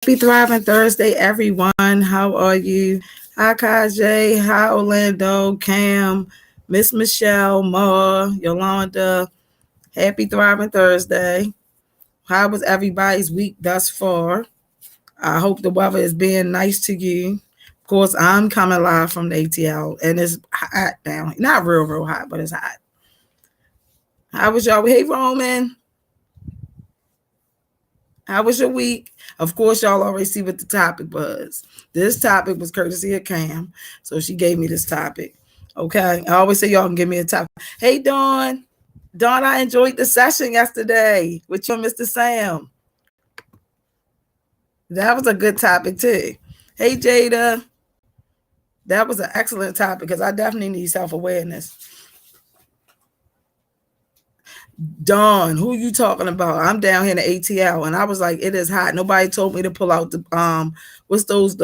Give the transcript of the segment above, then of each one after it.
Happy Thriving Thursday, everyone. How are you? Hi, Kajay. Hi, Orlando, Cam, Miss Michelle, Ma, Yolanda. Happy Thriving Thursday. How was everybody's week thus far? I hope the weather is being nice to you. Of course, I'm coming live from the ATL, and it's hot down. Not real hot, but it's hot. How was y'all? Hey, Roman. How was your week? Of course, y'all already see what the topic was. This topic was courtesy of Cam, so she gave me this topic. Okay, I always say y'all can give me a topic. Hey, Dawn. Dawn, I enjoyed the session yesterday with you and Mr. Sam. That was a good topic too. Hey, Jada. That was an excellent topic because I definitely need self-awareness. Dawn, who you talking about? I'm down here in the ATL, and I was like, it is hot. Nobody told me to pull out the what's those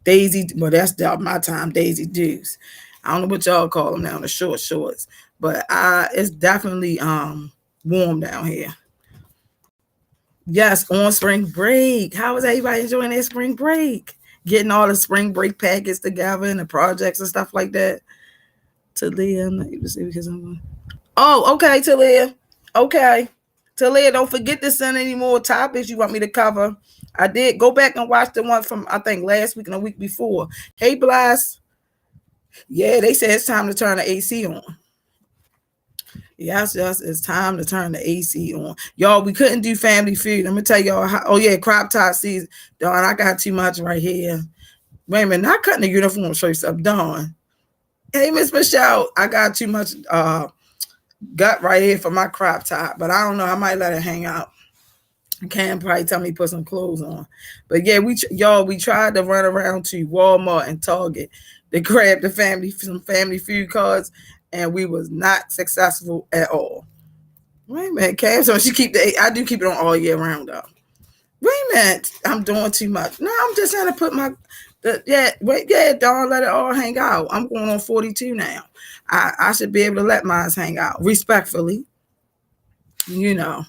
Daisy, well, that's my time, Daisy Dukes. I don't know what y'all call them now, the short shorts. But it's definitely warm down here. Yes, on spring break. How is everybody enjoying their spring break? Getting all the spring break packets together and the projects and stuff like that. Talia, I'm not able to see because I'm. Oh, okay, Talia. Okay. Talia, don't forget to send any more topics you want me to cover. I did go back and watch the one from I think last week and the week before. Hey, Blas. Yeah, they said it's time to turn the AC on. Yes, it's time to turn the AC on. Y'all, we couldn't do family food. I'm gonna tell y'all how, oh yeah, crop top season. Dawn, I got too much right here. Wait a minute, not cutting the uniform, show you something. Dawn. Hey, Miss Michelle, I got too much gut right here for my crop top, but I don't know. I might let it hang out. Cam probably tell me to put some clothes on. But yeah, we tried to run around to Walmart and Target to grab some family food cards, and we was not successful at all. Wait a minute, Cam. So I do keep it on all year round though. Wait a minute, I'm doing too much. No, I'm just trying to put Dawn, let it all hang out. I'm going on 42 now. I should be able to let mine hang out respectfully, you know.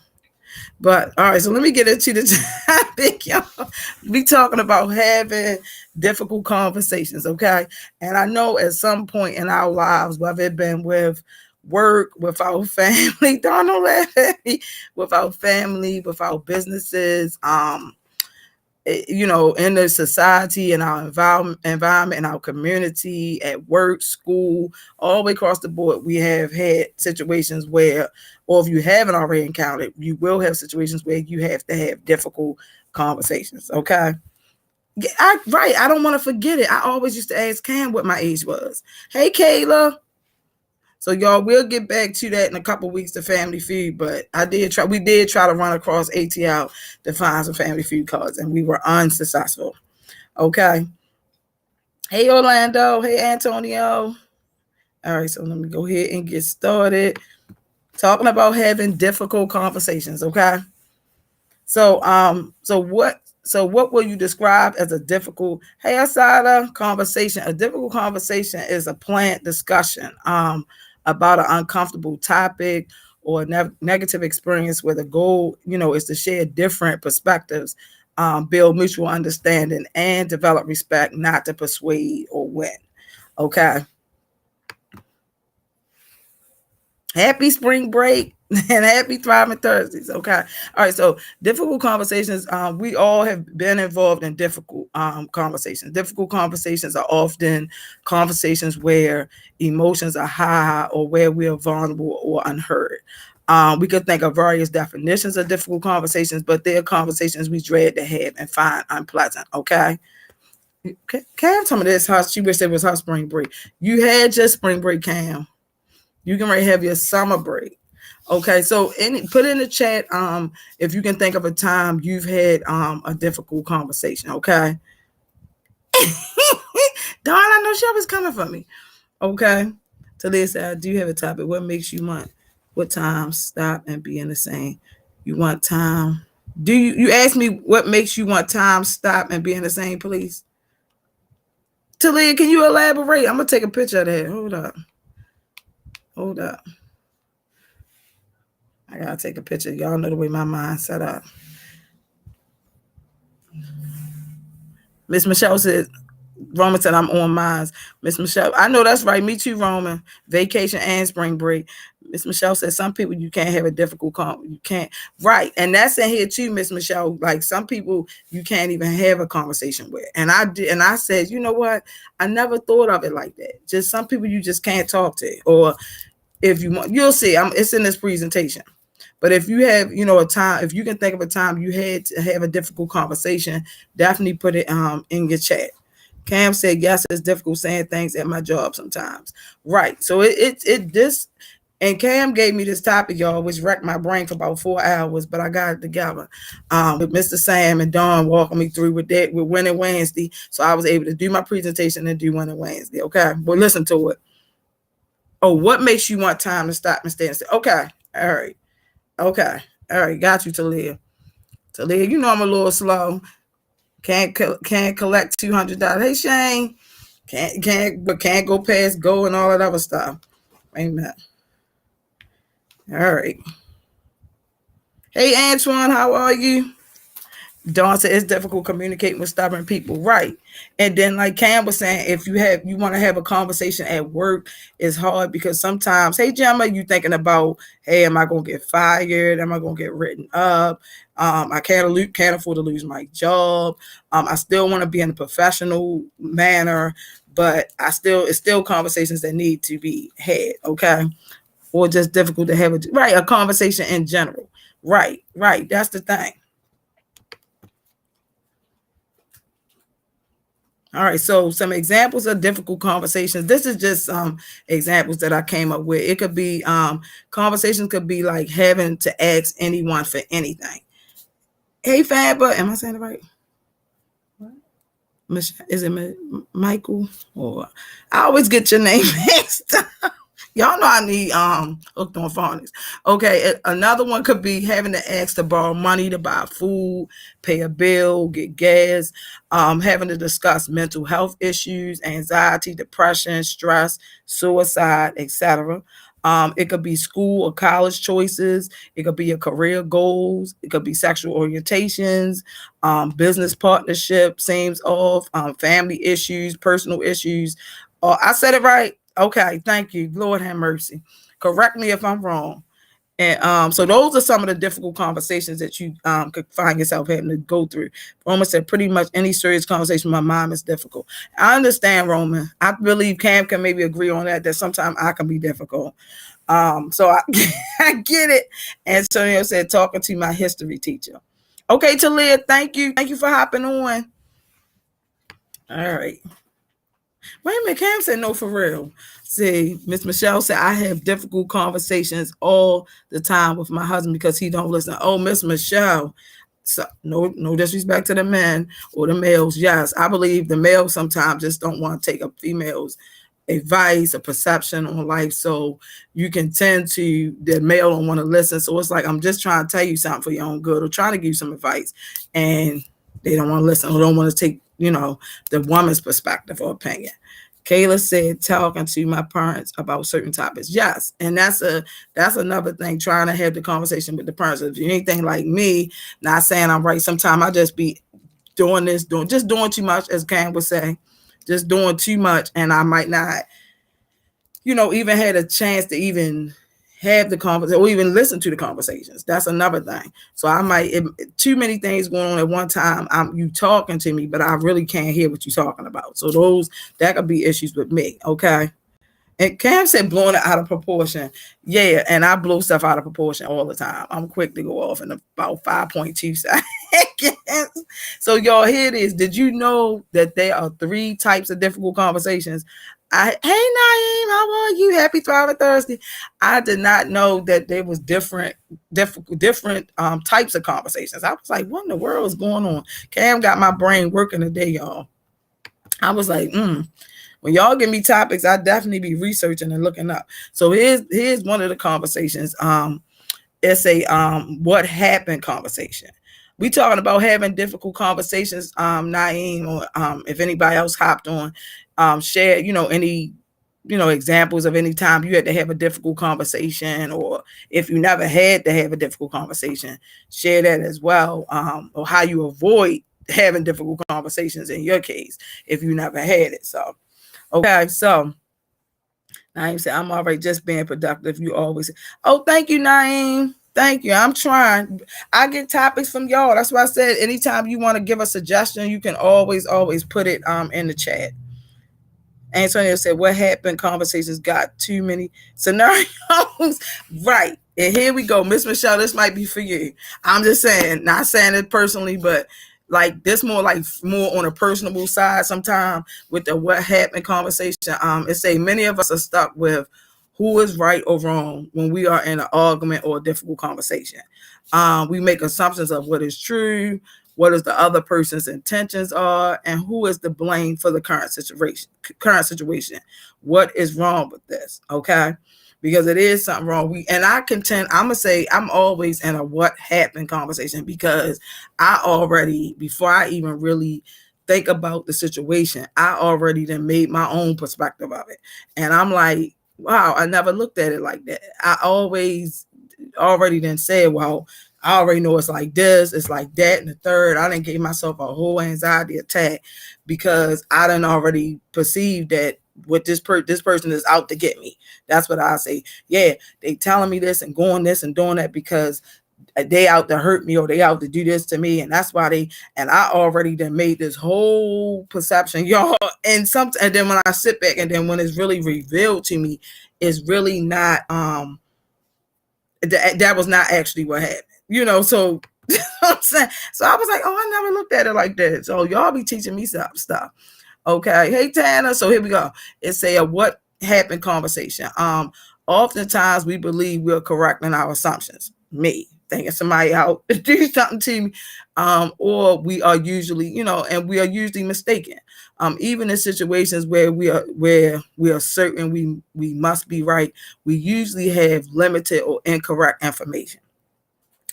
But all right, so let me get into the topic, y'all. We talking about having difficult conversations, okay? And I know at some point in our lives, whether it been with work, with our family, don't laugh at me, with our family, with our businesses, in the society, in our environment, in our community, at work, school, all the way across the board, we have had situations where, or if you haven't already encountered, you will have situations where you have to have difficult conversations. Okay. I don't want to forget it. I always used to ask Cam what my age was. Hey, Kayla. So y'all, we'll get back to that in a couple weeks to family food, but we did try to run across ATL to find some family food cards, and we were unsuccessful. Okay. Hey, Orlando. Hey, Antonio. All right, so let me go ahead and get started talking about having difficult conversations. Okay. So what will you describe as a difficult, hey, Asada, conversation? A difficult conversation is a planned discussion about an uncomfortable topic or negative experience where the goal, is to share different perspectives, build mutual understanding, and develop respect, not to persuade or win. Okay. Happy spring break and happy Thriving Thursdays. Okay. All right. So difficult conversations. We all have been involved in difficult conversations. Difficult conversations are often conversations where emotions are high or where we are vulnerable or unheard. We could think of various definitions of difficult conversations, but they are conversations we dread to have and find unpleasant. Okay. Cam told me this. She wished it was her spring break. You had your spring break, Cam. You can already have your summer break. Okay, so put in the chat if you can think of a time you've had a difficult conversation. Okay. Dawn, I know she was coming for me. Okay. Talia said, I do have a topic. What makes you want what time stop and be in the same? You want time. Do you ask me what makes you want time stop and be in the same place? Talia, can you elaborate? I'm gonna take a picture of that. Hold up. I gotta take a picture. Y'all know the way my mind set up. Miss Michelle said, Roman said, I'm on mines. Miss Michelle, I know that's right. Me too, Roman. Vacation and spring break. Miss Michelle said, some people you can't have a difficult you can't. Right. And that's in here too, Miss Michelle. Like some people you can't even have a conversation with. And I did, and I said, you know what? I never thought of it like that. Just some people you just can't talk to. Or if you want, you'll see. It's in this presentation. But if you have, a time, if you can think of a time you had to have a difficult conversation, definitely put it in your chat. Cam said, yes, it's difficult saying things at my job sometimes. Right. So this, and Cam gave me this topic, y'all, which wrecked my brain for about 4 hours, but I got it together with Mr. Sam and Dawn walking me through with that, with Winning Wednesday. So I was able to do my presentation and do Winning Wednesday. Okay. Well, listen to it. Oh, what makes you want time to stop and stay and say, okay. All right. Okay. All right. Got you, Talia. Talia, I'm a little slow. Can't collect $200. Hey, Shane. Can't go past go and all that other stuff. Amen. All right. Hey, Antoine, how are you? Dawn said it's difficult communicating with stubborn people, right? And then, like Cam was saying, if you want to have a conversation at work, it's hard because sometimes, hey Gemma, you thinking about, hey, am I gonna get fired? Am I gonna get written up? I can't afford to lose my job. I still want to be in a professional manner, but it's still conversations that need to be had, okay? Or just difficult to have a conversation in general. Right. That's the thing. All right, so some examples of difficult conversations. This is just some examples that I came up with. It could be conversations could be like having to ask anyone for anything. Hey, Fabba, am I saying it right? What? Is it Michael? Or I always get your name mixed up. Y'all know I need hooked on phonics. Okay, another one could be having to ask to borrow money to buy food, pay a bill, get gas, having to discuss mental health issues, anxiety, depression, stress, suicide, etc. It could be school or college choices. It could be your career goals. It could be sexual orientations, business partnership, seems off, family issues, personal issues. I said it right. Okay, thank you. Lord have mercy. Correct me if I'm wrong. And so those are some of the difficult conversations that you could find yourself having to go through. Roman said pretty much any serious conversation with my mom is difficult. I understand, Roman. I believe Cam can maybe agree on that sometimes I can be difficult. So I get it. Antonio said talking to my history teacher. Okay, Talia, thank you. Thank you for hopping on. All right. Wait a minute, Cam said no for real. See, Miss Michelle said I have difficult conversations all the time with my husband because he don't listen. Oh, Miss Michelle. So no disrespect to the men or the males. Yes, I believe the males sometimes just don't want to take up females' advice or perception on life. So you can tend to the male don't want to listen. So it's like I'm just trying to tell you something for your own good or trying to give you some advice, and they don't want to listen or don't want to take the woman's perspective or opinion. Kayla said talking to my parents about certain topics. Yes, and that's another thing, trying to have the conversation with the parents. If you're anything like me, not saying I'm right, sometimes I just be doing too much, as Cam would say, just doing too much, and I might not, even had a chance to even have the conversation or even listen to the conversations. That's another thing. So I might too many things going on at one time. You talking to me, but I really can't hear what you're talking about. So that could be issues with me. Okay. And Cam said blowing it out of proportion. Yeah, and I blow stuff out of proportion all the time. I'm quick to go off in about 5.2 seconds. So y'all, here it is. Did you know that there are 3 types of difficult conversations? Hey Naeem, how are you? Happy Thriving Thursday. I did not know that there was different types of conversations. I was like, what in the world is going on? Cam got my brain working today, y'all. I was like, when y'all give me topics, I definitely be researching and looking up. So here's one of the conversations. It's a what happened conversation. We talking about having difficult conversations, Naeem, or if anybody else hopped on, share, any, examples of any time you had to have a difficult conversation, or if you never had to have a difficult conversation, share that as well, or how you avoid having difficult conversations in your case if you never had it. So, okay, so Naeem said, I'm already just being productive. You always say, oh, thank you, Naeem. Thank you. I'm trying. I get topics from y'all. That's why I said anytime you want to give a suggestion, you can always put it in the chat. Antonio said, what happened? Conversations got too many scenarios. Right. And here we go. Miss Michelle, this might be for you. I'm just saying, not saying it personally, but like this more on a personable side sometimes with the what happened conversation. It say many of us are stuck with who is right or wrong when we are in an argument or a difficult conversation. We make assumptions of what is true, what is the other person's intentions are, and who is to blame for the current situation. What is wrong with this? Okay. Because it is something wrong. I'm gonna say I'm always in a what happened conversation because before I even really think about the situation, I already then made my own perspective of it. And I'm like, wow, I never looked at it like that. I already then said, well, I already know it's like this, it's like that, and the third. I didn't give myself a whole anxiety attack because I didn't already perceive that what this person is out to get me. That's what I say. Yeah, they telling me this and going this and doing that because they out to hurt me or they out to do this to me, and that's why and I already then made this whole perception, y'all. And then when I sit back and then when it's really revealed to me, it's really not that was not actually what happened. So I'm saying, so I was like, oh, I never looked at it like that. So y'all be teaching me some stuff. Okay. Hey, Tanner. So here we go. It's a what happened conversation. Oftentimes we believe we're correct in our assumptions. Me thinking somebody out to do something to me. Or we are usually, and we are usually mistaken. Even in situations where we are certain we must be right, we usually have limited or incorrect information.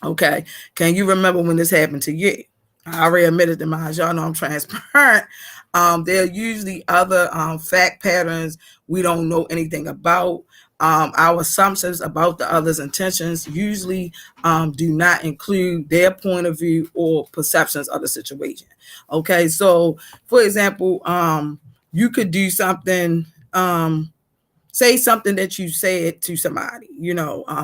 Okay. Can you remember when this happened to you? I already admitted to mine. Y'all know I'm transparent. There are usually other fact patterns we don't know anything about. Our assumptions about the other's intentions usually do not include their point of view or perceptions of the situation. Okay. So, for example, you could do something, say something that you said to somebody,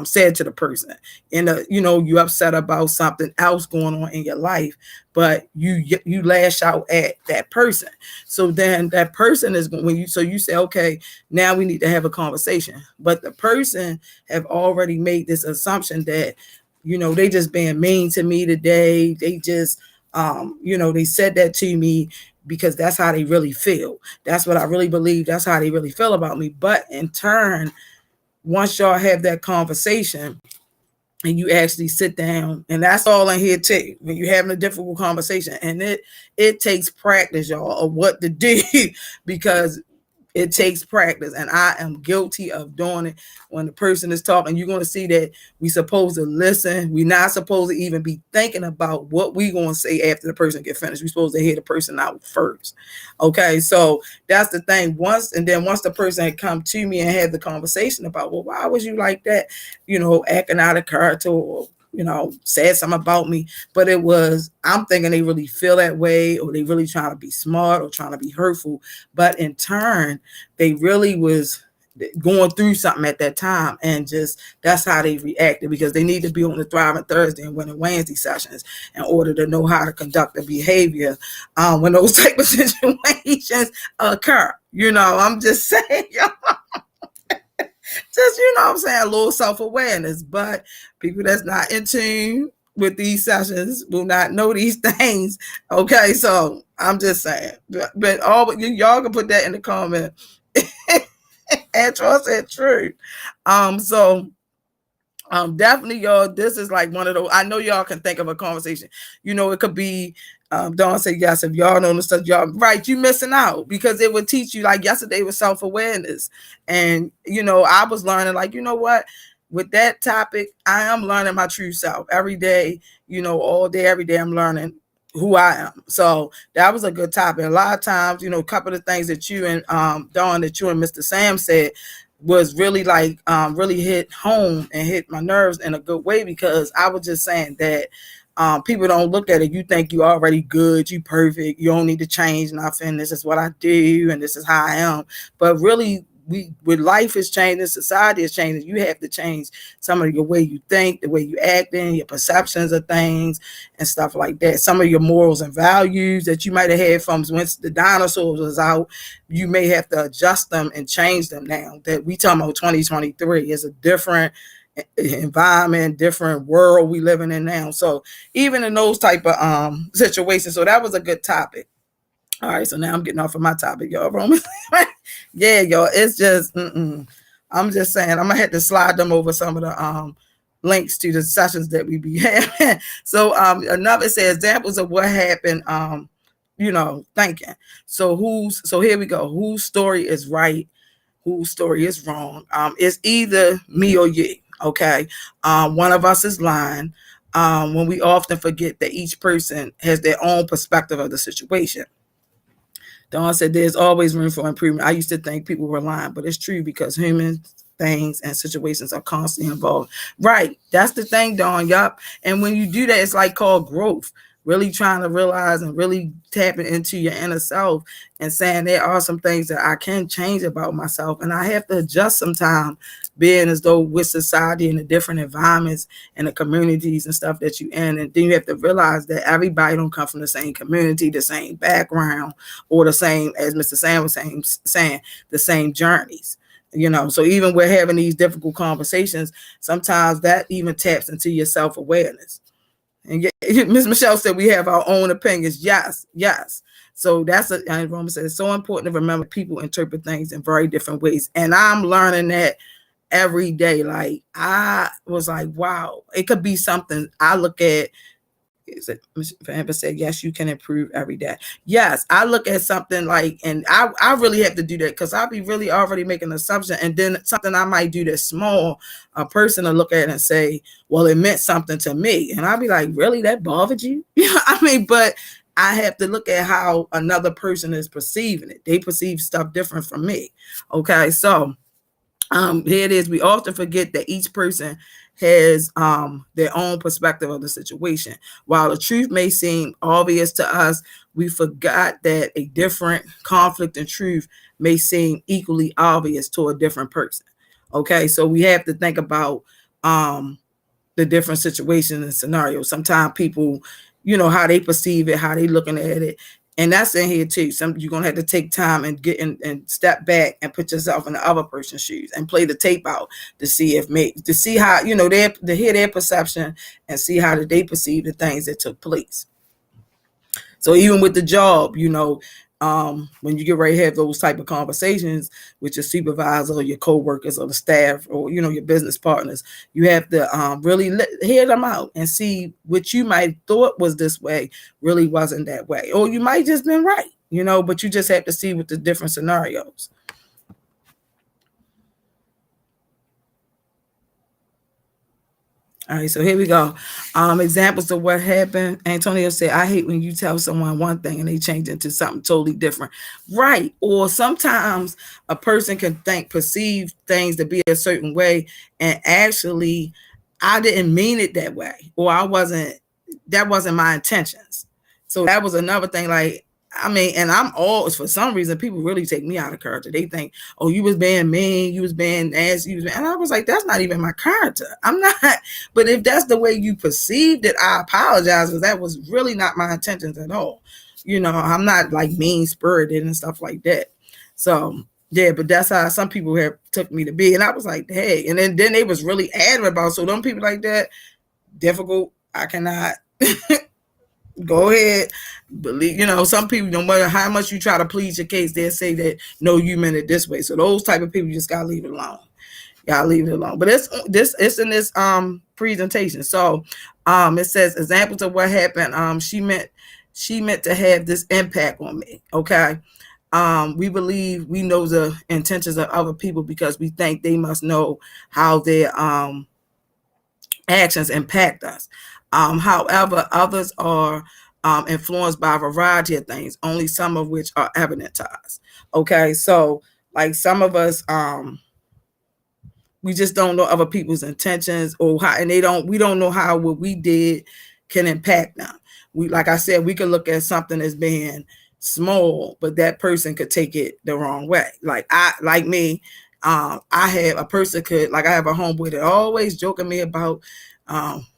said to the person, and you upset about something else going on in your life, but you lash out at that person. So then that person is you say, okay, now we need to have a conversation, but the person have already made this assumption that they just being mean to me today. They just they said that to me because that's how they really feel. That's what I really believe. That's how they really feel about me. But in turn, once y'all have that conversation and you actually sit down, and that's all in here too, when you're having a difficult conversation, and it takes practice, y'all, of what to do because it takes practice, and I am guilty of doing it. When the person is talking, you're going to see that we supposed to listen. We're not supposed to even be thinking about what we're going to say after the person get finished. We're supposed to hear the person out first. Okay, so that's the thing. Once the person had come to me and had the conversation about, well, why was you like that? Acting out of character, or said something about me, but I'm thinking they really feel that way, or they really trying to be smart or trying to be hurtful. But in turn, they really was going through something at that time, and just that's how they reacted, because they need to be on the Thriving Thursday and Winning Wednesday sessions in order to know how to conduct the behavior when those type of situations occur. I'm just saying, just, I'm saying, a little self-awareness. But people that's not in tune with these sessions will not know these things. Okay, so I'm just saying. But y'all can put that in the comment. And trust it true. So definitely, y'all, this is like one of those. I know y'all can think of a conversation. It could be Dawn said, yes, if y'all know the stuff, y'all right, you missing out, because it would teach you, like yesterday was self-awareness. And I was learning, like, what, with that topic, I am learning my true self every day, all day, every day I'm learning who I am. So that was a good topic. A lot of times, a couple of things that you and Dawn, that you and Mr. Sam said was really really hit home and hit my nerves in a good way, because I was just saying that People don't look at it. You think you already good, you perfect, you don't need to change nothing. This is what I do, and this is how I am. But really, with life is changing, society is changing. You have to change some of your way you think, the way you act, in your perceptions of things, and stuff like that. Some of your morals and values that you might have had from once the dinosaurs was out, you may have to adjust them and change them now. That we talking about 2023 is a different environment, different world we living in now. So even in those type of situations, so that was a good topic. All right, so now I'm getting off of my topic, y'all. Roman, yeah, y'all. It's just, I'm just saying, I'm gonna have to slide them over some of the links to the sessions that we be having. So another says examples of what happened. Thinking. So here we go. Whose story is right? Whose story is wrong? It's either me or you. Okay, one of us is lying. When we often forget that each person has their own perspective of the situation. Dawn said there's always room for improvement. I used to think people were lying, but it's true because humans, things, and situations are constantly involved. Right. That's the thing, Dawn. Yup. And when you do that, it's like called growth. Really trying to realize and really tapping into your inner self and saying there are some things that I can change about myself. And I have to adjust sometimes, being as though with society and the different environments and the communities and stuff that you in. And then you have to realize that everybody don't come from the same community, the same background, or the same, as Mr. Sam was saying, the same journeys. So even we're having these difficult conversations, sometimes that even taps into your self-awareness. And Ms. Michelle said we have our own opinions. Yes, yes. So and Roman said it's so important to remember people interpret things in very different ways. And I'm learning that every day. Like I was like, wow, it could be something I look at. Is it Amber said, yes, you can improve every day. Yes, I look at something like, and I really have to do that because I'll be really already making an assumption, and then something I might do that's small, a person will look at it and say, well, it meant something to me. And I'll be like, really, that bothered you? But I have to look at how another person is perceiving it. They perceive stuff different from me. Okay, so here it is. We often forget that each person has their own perspective of the situation. While the truth may seem obvious to us, we forgot that a different conflict and truth may seem equally obvious to a different person. Okay, so we have to think about the different situations and scenarios. Sometimes people, how they perceive it, how they looking at it. And that's in here too. You're gonna have to take time and get in and step back and put yourself in the other person's shoes and play the tape out to see how to hear their perception and see how did they perceive the things that took place. So even with the job, when you get ready to have those type of conversations with your supervisor or your coworkers or the staff or your business partners, you have to really hear them out and see what you might thought was this way really wasn't that way, or you might just been right, but you just have to see with the different scenarios. All right, so here we go. Examples of what happened. Antonio said, I hate when you tell someone one thing and they change into something totally different. Right. Or sometimes a person can perceive things to be a certain way, and actually I didn't mean it that way, or that wasn't my intentions. So that was another thing. Like, and I'm always, for some reason, people really take me out of character. They think, oh, you was being mean, you was being nasty, and I was like, that's not even my character. I'm not. But if that's the way you perceived it, I apologize, because that was really not my intentions at all. I'm not like mean spirited and stuff like that. So yeah, but that's how some people have took me to be, and I was like, hey, and then they was really adamant about. So them people like that, difficult. I cannot. Go ahead, believe. Some people, no matter how much you try to plead your case, they'll say that no, you meant it this way. So those type of people, you just gotta leave it alone. Leave it alone. But it's in this presentation. So it says examples of what happened. She meant to have this impact on me. Okay. We believe we know the intentions of other people because we think they must know how their actions impact us. However, others are influenced by a variety of things, only some of which are evident to us. Okay, so like some of us, we just don't know other people's intentions, or how, and we don't know how what we did can impact them. We, like I said, we could look at something as being small, but that person could take it the wrong way. Like me, I have a person could, like I have a homeboy that always joking me about,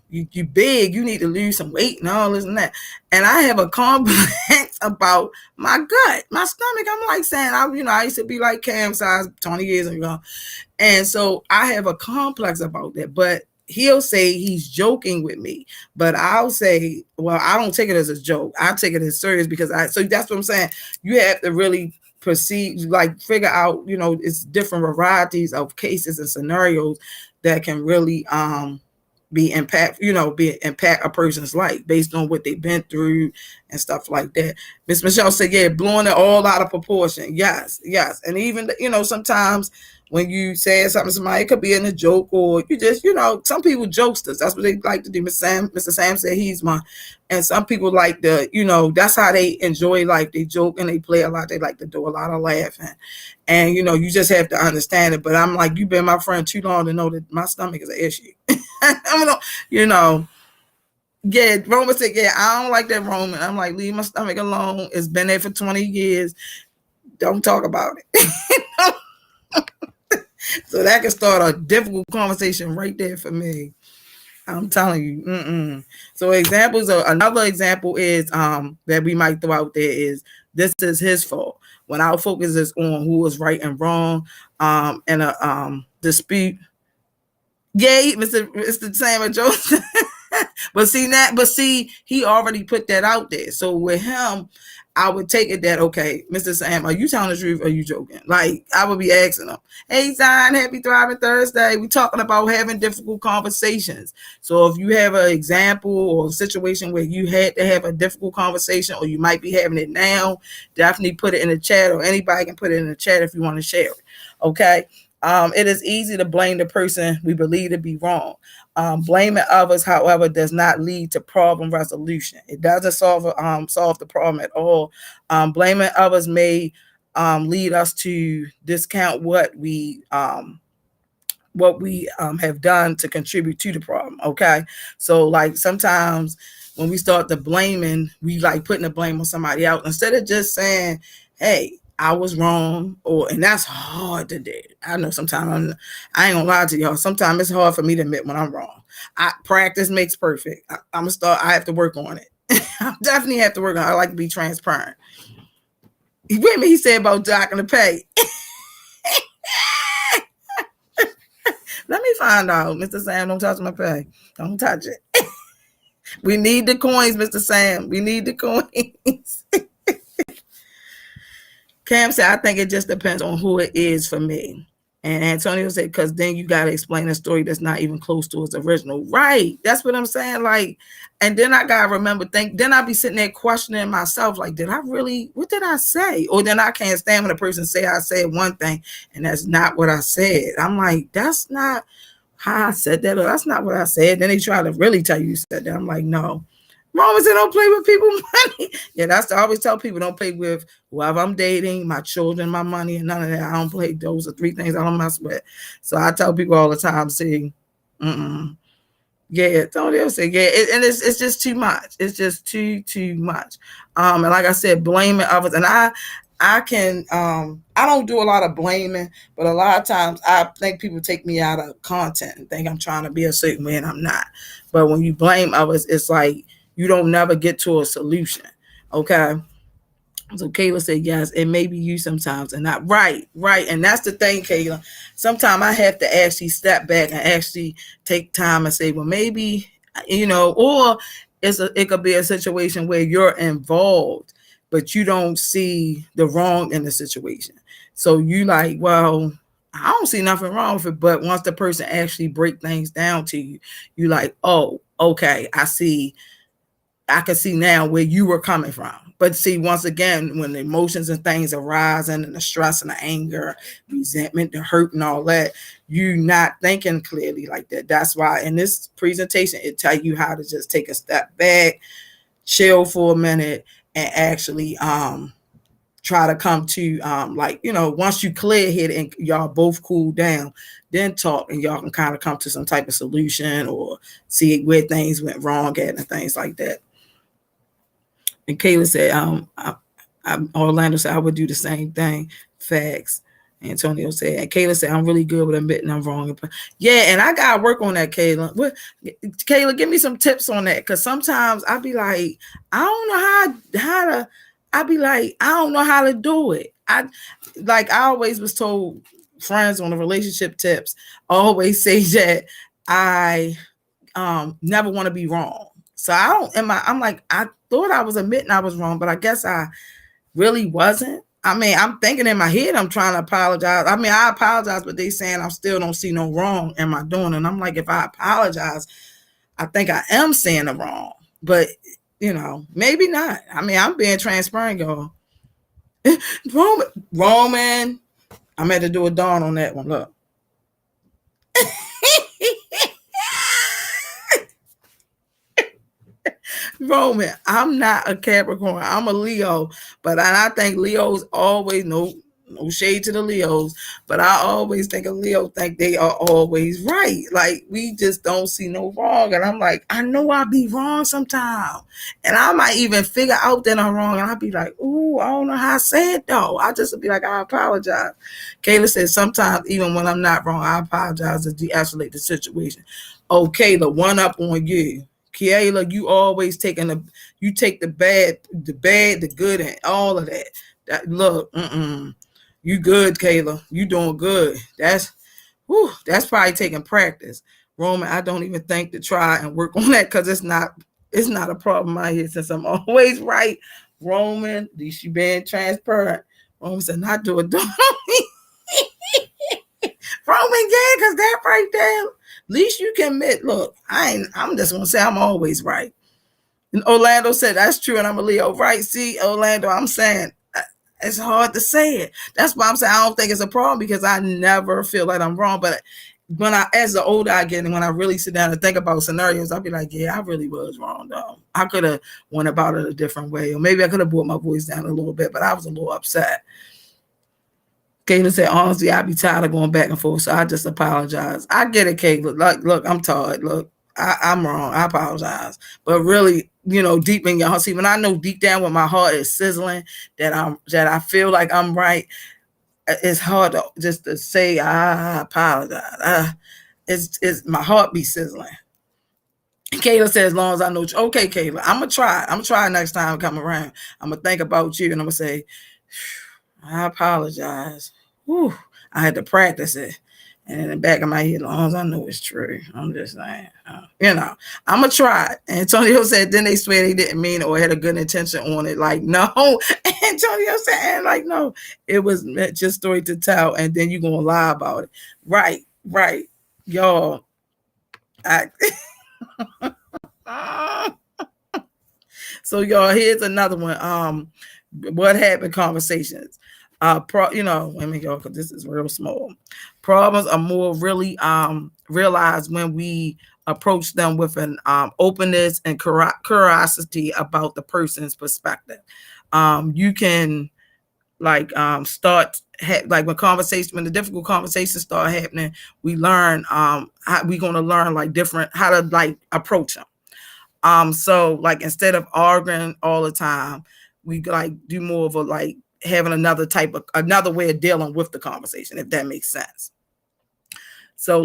you big, you need to lose some weight and all this and that. And I have a complex about my gut, my stomach. I'm like saying, I used to be like Cam size 20 years ago. And so I have a complex about that. But he'll say he's joking with me, but I'll say, well, I don't take it as a joke. I take it as serious because so that's what I'm saying. You have to really perceive, like figure out, it's different varieties of cases and scenarios that can really, impact a person's life based on what they've been through and stuff like that. Miss Michelle said, yeah, blowing it all out of proportion. Yes. And even, sometimes when you say something to somebody, it could be in a joke, or you just, some people jokesters. That's what they like to do. Mr. Sam said he's one. And some people like to, that's how they enjoy life. They joke and they play a lot. They like to do a lot of laughing. And, you just have to understand it. But I'm like, you've been my friend too long to know that my stomach is an issue. Yeah, Roman said, yeah, I don't like that, Roman. I'm like, leave my stomach alone. It's been there for 20 years. Don't talk about it. So that can start a difficult conversation right there for me. I'm telling you. So another example is that we might throw out there is, this is his fault. When our focus is on who is right and wrong, in a dispute. Yay, Mr. Sam Joseph. But see, he already put that out there. So with him, I would take it that, okay, Mr. Sam, are you telling the truth or are you joking? Like, I would be asking him, hey, Zion, happy Thriving Thursday. We talking about having difficult conversations. So if you have an example or a situation where you had to have a difficult conversation, or you might be having it now, definitely put it in the chat, or anybody can put it in the chat if you want to share it. Okay. It is easy to blame the person we believe to be wrong. Blaming others, however, does not lead to problem resolution. It doesn't solve the problem at all. Blaming others may lead us to discount what we have done to contribute to the problem. Okay, so like sometimes when we start to blaming, we like putting the blame on somebody else instead of just saying, hey, I was wrong, and that's hard to do. I know sometimes I ain't gonna lie to y'all. Sometimes it's hard for me to admit when I'm wrong. Practice makes perfect. I have to work on it. I definitely have to work on it. I like to be transparent. With me, he said about docking the pay. Let me find out, Mr. Sam. Don't touch my pay. Don't touch it. We need the coins, Mr. Sam. We need the coins. Cam said, I think it just depends on who it is for me. And Antonio said, because then you got to explain a story that's not even close to its original. Right. That's what I'm saying. Like, and then I got to remember, then I'll be sitting there questioning myself, like, what did I say? Or then I can't stand when a person say I said one thing and that's not what I said. I'm like, that's not how I said that, or that's not what I said. Then they try to really tell you said that. I'm like, no. Mama said, don't play with people's money. Yeah, I always tell people, don't play with whoever I'm dating, my children, my money, and none of that. I don't play. Those are 3 things I don't mess with. So I tell people all the time, see, yeah, Tony say, yeah, and it's just too much. It's just too much. And like I said, blaming others, and I can I don't do a lot of blaming, but a lot of times I think people take me out of content and think I'm trying to be a certain way, and I'm not. But when you blame others, it's like you don't never get to a solution. Okay. So Kayla said, yes, it may be you sometimes and not right. And that's the thing, Kayla. Sometimes I have to actually step back and actually take time and say, well, maybe, or it could be a situation where you're involved, but you don't see the wrong in the situation. So you like, well, I don't see nothing wrong with it. But once the person actually break things down to you, you like, oh, okay, I can see now where you were coming from. But see, once again, when the emotions and things arise and the stress and the anger, resentment, the hurt and all that, you're not thinking clearly like that. That's why in this presentation, it tells you how to just take a step back, chill for a minute, and actually try to come to like, once you clear head and y'all both cool down, then talk, and y'all can kind of come to some type of solution or see where things went wrong at and things like that. And Kayla said, Orlando said, I would do the same thing. Facts. Antonio said, and Kayla said, I'm really good with admitting I'm wrong. Yeah, and I gotta work on that, Kayla. Kayla, give me some tips on that, because sometimes I be like, I don't know how to. I be like, I don't know how to do it. I always was told, friends on the relationship tips always say that I never want to be wrong. So I'm like, I thought I was admitting I was wrong, but I guess I really wasn't. I mean, I'm thinking in my head, I'm trying to apologize. I mean, I apologize, but they saying I still don't see no wrong am I doing. And I'm like, if I apologize, I think I am saying the wrong, but maybe not. I mean, I'm being transparent, y'all. Roman, I'm had to do a dawn on that one. Look. Roman, I'm not a Capricorn. I'm a Leo, but I think Leos always no shade to the Leos, but I always think a Leo think they are always right. Like, we just don't see no wrong, and I'm like, I know I be wrong sometimes, and I might even figure out that I'm wrong, and I'll be like, ooh, I don't know how I say it though. I just be like, I apologize. Kayla said, sometimes even when I'm not wrong, I apologize to de-escalate the situation. Oh, Kayla, one up on you. Kayla, you always take the bad, the good, and all of that. Look, you good, Kayla. You doing good. That's probably taking practice. Roman, I don't even think to try and work on that, because it's not a problem out here, since I'm always right. Roman, at least you being transparent. Roman said, not do it. Roman, yeah, because that right there, at least you can admit, look, I'm just gonna say I'm always right. And Orlando said, that's true, and I'm a Leo. Right. See, Orlando, I'm saying it's hard to say it. That's why I'm saying I don't think it's a problem, because I never feel like I'm wrong. But as the older I get, and when I really sit down and think about scenarios, I'll be like, yeah, I really was wrong though. I could have went about it a different way, or maybe I could have brought my voice down a little bit, but I was a little upset. Kayla said, honestly, I'd be tired of going back and forth, so I just apologize. I get it, Kayla. Look, I'm tired. Look, I'm wrong. I apologize. But really, deep in your heart, see, when I know deep down when my heart is sizzling that I feel like I'm right, it's hard to say I apologize. It's my heart be sizzling. Kayla said, as long as I know you. Okay, Kayla, I'm going to try. I'm going to try next time I come around. I'm going to think about you, and I'm going to say, I apologize. Whew, I had to practice it. And in the back of my head, as long as I know it's true, I'm just saying, I'm going to try it. And Antonio said, then they swear they didn't mean it or had a good intention on it. Like, no. Antonio said, like, no, it was just story to tell, and then you're going to lie about it. Right. Y'all. So, y'all, here's another one. What happened conversations. Let me go, because this is real small. Problems are more really realized when we approach them with an openness and curiosity about the person's perspective. You can start when the difficult conversations start happening, we learn we're going to learn different how to approach them. So instead of arguing all the time, we do more of a having another way of dealing with the conversation, if that makes sense. So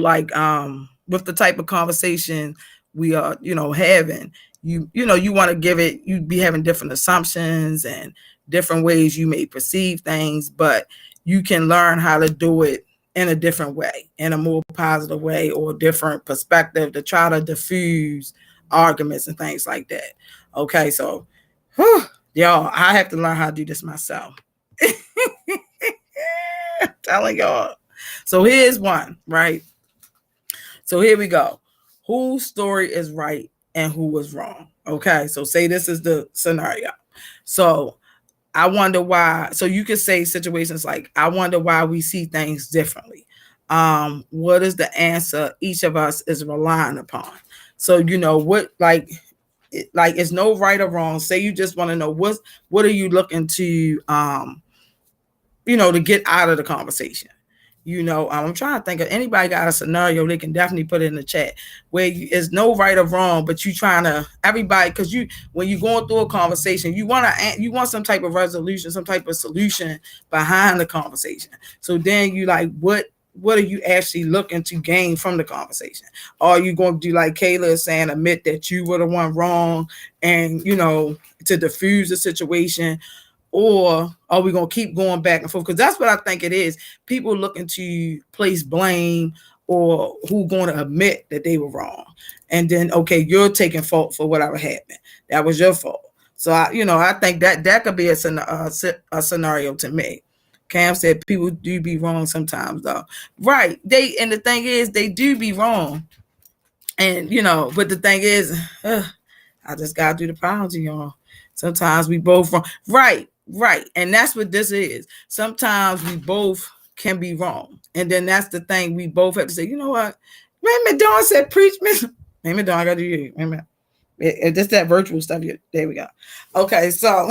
with the type of conversation we are, having, you want to give it, you be having different assumptions and different ways you may perceive things, but you can learn how to do it in a different way, in a more positive way, or different perspective to try to diffuse arguments and things like that. Okay, so y'all, I have to learn how to do this myself. I'm telling y'all. So here's one, right? So here we go. Whose story is right and who was wrong? Okay, so say this is the scenario. So I wonder why. So you could say situations like, I wonder why we see things differently. What is the answer each of us is relying upon? So what it's no right or wrong. Say you just want to know what are you looking to to get out of the conversation. I'm trying to think of anybody got a scenario, they can definitely put it in the chat where it's no right or wrong, but you trying to everybody, because when you're going through a conversation, you want some type of resolution, some type of solution behind the conversation. So then you like, what are you actually looking to gain from the conversation? Are you going to do like Kayla is saying, admit that you were the one wrong and to diffuse the situation? Or are we going to keep going back and forth? Because that's what I think it is. People looking to place blame, or who going to admit that they were wrong. And then, okay, you're taking fault for whatever happened. That was your fault. So, I think that could be a scenario to me. Cam said people do be wrong sometimes, though. Right. And the thing is, they do be wrong. And, but the thing is, I just got to do the apology, y'all. Sometimes we both wrong. Right. And that's what this is. Sometimes we both can be wrong. And then that's the thing. We both have to say, you know what? Remember Dawn said, preach me. Remember Dawn, I got to do you. Remember. It's that virtual stuff. There we go. Okay, so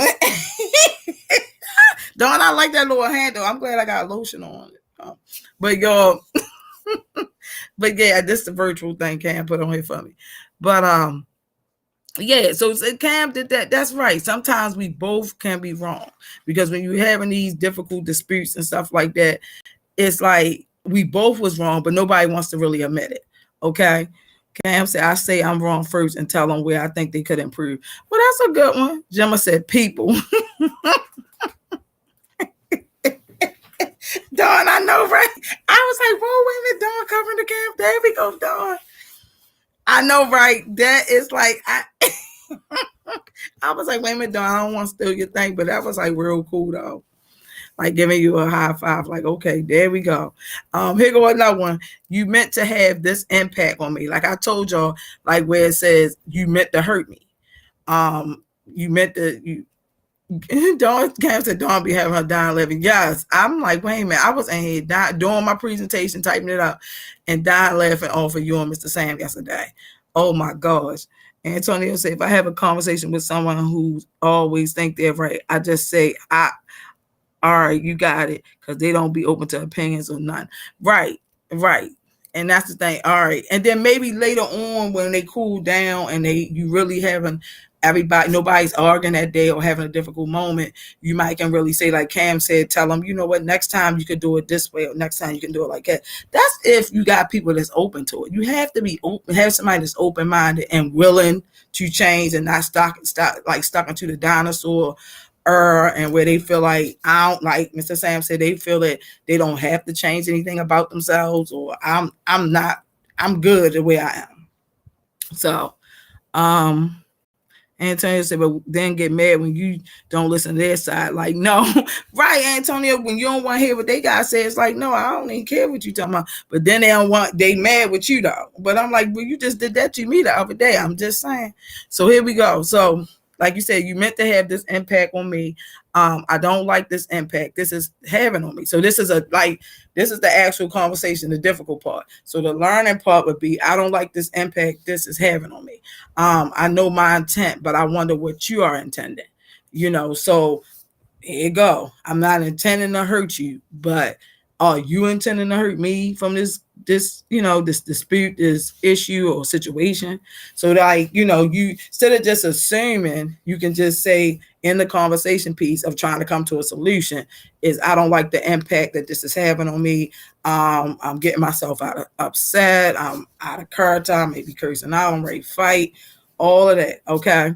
Dawn, I like that little handle. I'm glad I got lotion on it. But y'all, but yeah, this is the virtual thing Cam put on here for me. But yeah, so Cam did that. That's right. Sometimes we both can be wrong, because when you're having these difficult disputes and stuff like that, it's like we both was wrong, but nobody wants to really admit it. Okay. Cam said, I say I'm wrong first and tell them where I think they could improve. Well, that's a good one. Gemma said, people. Dawn, I know, right? I was like, whoa, wait a minute, Dawn covering the camp. There we go, Dawn. I know, right? That is like, I was like, wait a minute, Dawn, I don't want to steal your thing, but that was like real cool, though. Like giving you a high five, like, okay, there we go. Here go another one. You meant to have this impact on me. Like I told y'all, like where it says you meant to hurt me. You meant to, Dawn came to Dawn be having her dying laughing. Yes, I'm like, wait a minute. I was in here doing my presentation, typing it up, and dying laughing off of you and Mr. Sam yesterday. Oh my gosh. Antonio said, if I have a conversation with someone who always think they're right, I just say, all right, you got it, because they don't be open to opinions or none. Right. And that's the thing. All right. And then maybe later on when they cool down and you really haven't nobody's arguing that day or having a difficult moment, you might can really say, like Cam said, tell them, you know what, next time you could do it this way, or next time you can do it like that. That's if you got people that's open to it. You have to be open, have somebody that's open-minded and willing to change, and not stuck into the dinosaur and where they feel like, I don't, like Mr. Sam said, they feel that they don't have to change anything about themselves, or I'm good the way I am. So Antonio said, but then get mad when you don't listen to their side. Like, no, right, Antonio, when you don't want to hear what they got to say, it's like, no, I don't even care what you talking about. But then they mad with you though. But I'm like, well, you just did that to me the other day. I'm just saying. So here we go. So like you said, you meant to have this impact on me. I don't like this impact this is having on me. So this is the actual conversation, the difficult part. So the learning part would be, I don't like this impact this is having on me. I know my intent, but I wonder what you are intending. So here you go. I'm not intending to hurt you, but are you intending to hurt me from this dispute, this issue or situation? So like, you instead of just assuming, you can just say in the conversation piece of trying to come to a solution is, I don't like the impact that this is having on me. I'm getting myself upset. I'm out of character. I may be cursing out. I'm ready to fight. All of that. Okay.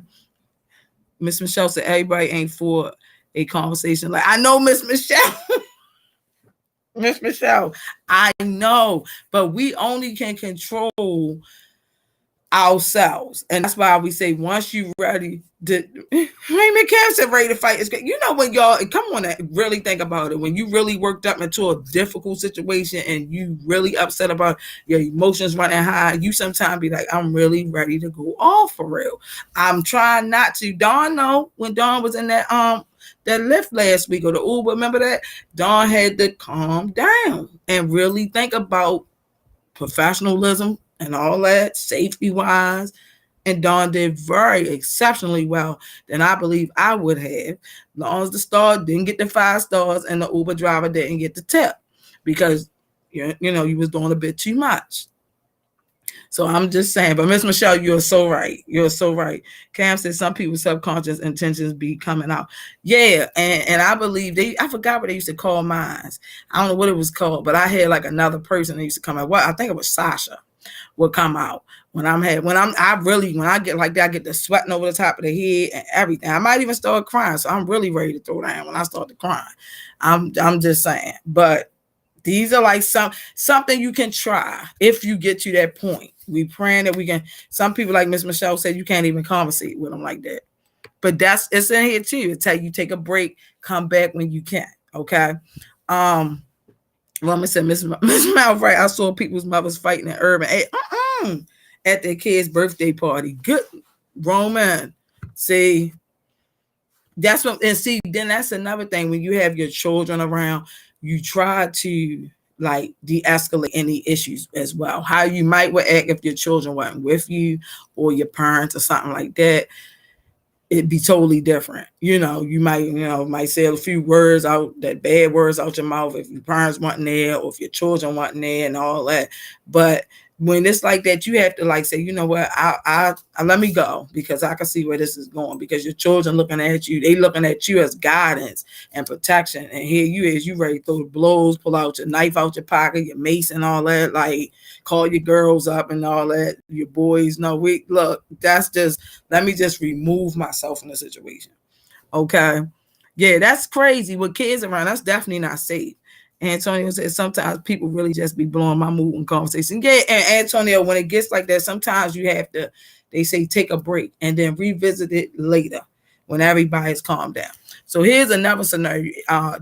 Miss Michelle said, everybody ain't for a conversation. Like, I know, Miss Michelle. Miss Michelle, I know, but we only can control ourselves. And that's why we say, once you're ready to, Raymond Cam said, ready to fight is great. When y'all, come on, really think about it. When you really worked up into a difficult situation and you really upset about your emotions running high, you sometimes be like, I'm really ready to go off for real. I'm trying not to. Dawn know when Dawn was in that Lyft last week, or the Uber, remember that? Dawn had to calm down and really think about professionalism and all that, safety wise, And Dawn did very exceptionally well than I believe I would have, as long as the star didn't get the 5 stars and the Uber driver didn't get the tip, because you was doing a bit too much. So I'm just saying, but Miss Michelle, you're so right. You're so right. Cam said some people's subconscious intentions be coming out. Yeah, and I believe I forgot what they used to call mine. I don't know what it was called, but I had like another person that used to come out. Well, I think it was Sasha would come out when I get like that, I get the sweating over the top of the head and everything. I might even start crying. So I'm really ready to throw down when I start to cry. I'm just saying. But these are like something you can try if you get to that point. We praying that we can. Some people, like Miss Michelle said, you can't even conversate with them like that. But it's in here too. It's tell you take a break, come back when you can. Okay. Woman said, Miss Mouth, right? I saw people's mothers fighting in urban at their kids' birthday party. Good, Roman. See, that's what, and see, then that's another thing. When you have your children around, you try to like de-escalate any issues as well. How you might act if your children weren't with you or your parents or something like that. It'd be totally different. You might say a few words out, that bad words out your mouth if your parents weren't there or if your children weren't there and all that. But when it's like that, you have to like say, you know what, I let me go, because I can see where this is going, because your children looking at you, they looking at you as guidance and protection. And here you ready to throw the blows, pull out your knife out your pocket, your mace and all that, like call your girls up and all that, your boys. No, that's just, let me just remove myself from the situation. Okay. Yeah, that's crazy. With kids around, that's definitely not safe. Antonio said sometimes people really just be blowing my mood in conversation. Yeah, and Antonio, when it gets like that, sometimes you have to, they say, take a break and then revisit it later when everybody's calmed down. So here's another scenario.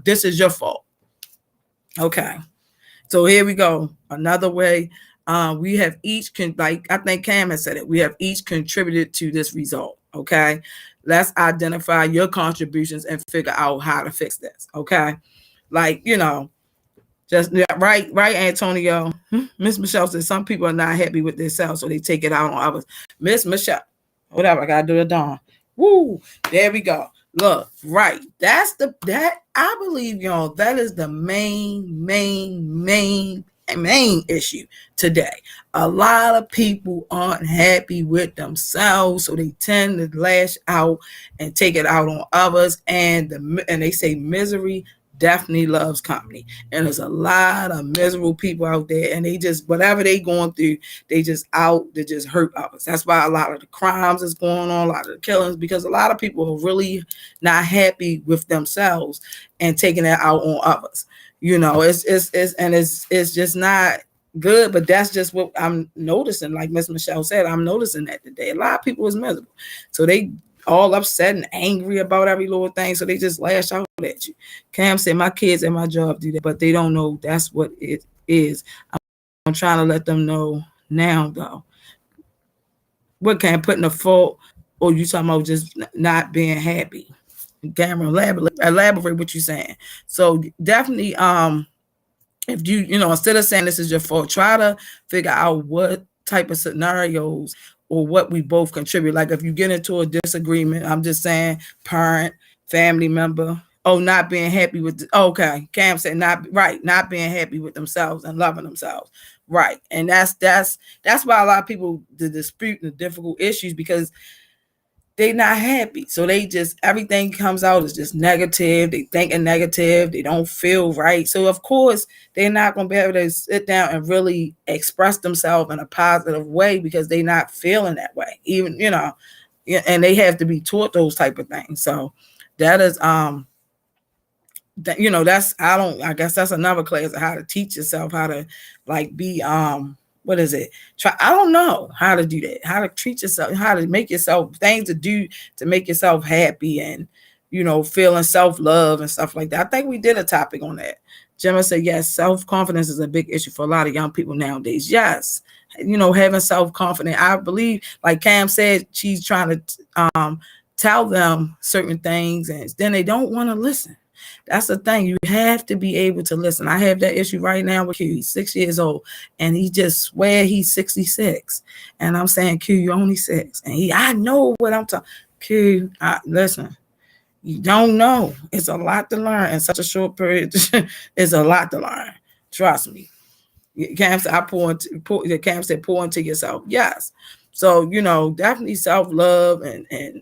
This is your fault. Okay. So here we go. Another way. We have each, like I think Cam has said it, we have each contributed to this result. Okay. Let's identify your contributions and figure out how to fix this. Okay. Like, just right, Antonio. Miss Michelle says some people are not happy with themselves, so they take it out on others. Miss Michelle, whatever, I gotta do it, Dawn. Woo, there we go. Look, right. That I believe, y'all, that is the main issue today. A lot of people aren't happy with themselves, so they tend to lash out and take it out on others. And they say misery definitely loves company, and there's a lot of miserable people out there, and they just, whatever they going through, they just hurt others. That's why a lot of the crimes is going on, a lot of the killings, because a lot of people are really not happy with themselves and taking that out on others. It's just not good. But that's just what I'm noticing. Like Miss Michelle said, I'm noticing that today a lot of people is miserable, so they all upset and angry about every little thing, so they just lash out at you. Cam said, my kids at my job do that, but they don't know that's what it is. I'm trying to let them know now, though. What can putting the fault, or you talking about just not being happy? Cameron, elaborate what you're saying. So definitely, if you instead of saying this is your fault, try to figure out what type of scenarios or what we both contribute. Like if you get into a disagreement, I'm just saying parent, family member, not being happy with okay. Cam said not being happy with themselves and loving themselves. Right. And that's why a lot of people dispute the difficult issues, because they're not happy. So they just, everything comes out as just negative. They thinking negative. They don't feel right. So of course they're not going to be able to sit down and really express themselves in a positive way, because they're not feeling that way. Even, and they have to be taught those type of things. So that is, I guess that's another class of how to teach yourself how to like be, what is it? I don't know how to do that, how to treat yourself, how to make yourself things to do to make yourself happy and, feeling self-love and stuff like that. I think we did a topic on that. Gemma said, yes, self-confidence is a big issue for a lot of young people nowadays. Yes. Having self-confidence. I believe, like Cam said, she's trying to tell them certain things, and then they don't want to listen. That's the thing. You have to be able to listen. I have that issue right now with Q. He's 6 years old, and he just swear he's 66. And I'm saying, Q, you're only 6. And I know what I'm talking. Q, listen. You don't know. It's a lot to learn in such a short period. It's a lot to learn. Trust me. Cam said, Cam said, pour into yourself. Yes. So, definitely self-love and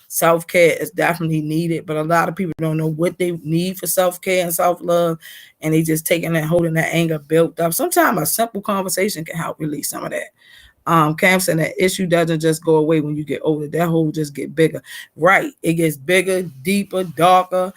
self-care is definitely needed. But a lot of people don't know what they need for self-care and self-love. And they just taking and holding that anger built up. Sometimes a simple conversation can help release some of that. Cam said that issue doesn't just go away when you get older. That hole just get bigger. Right. It gets bigger, deeper, darker.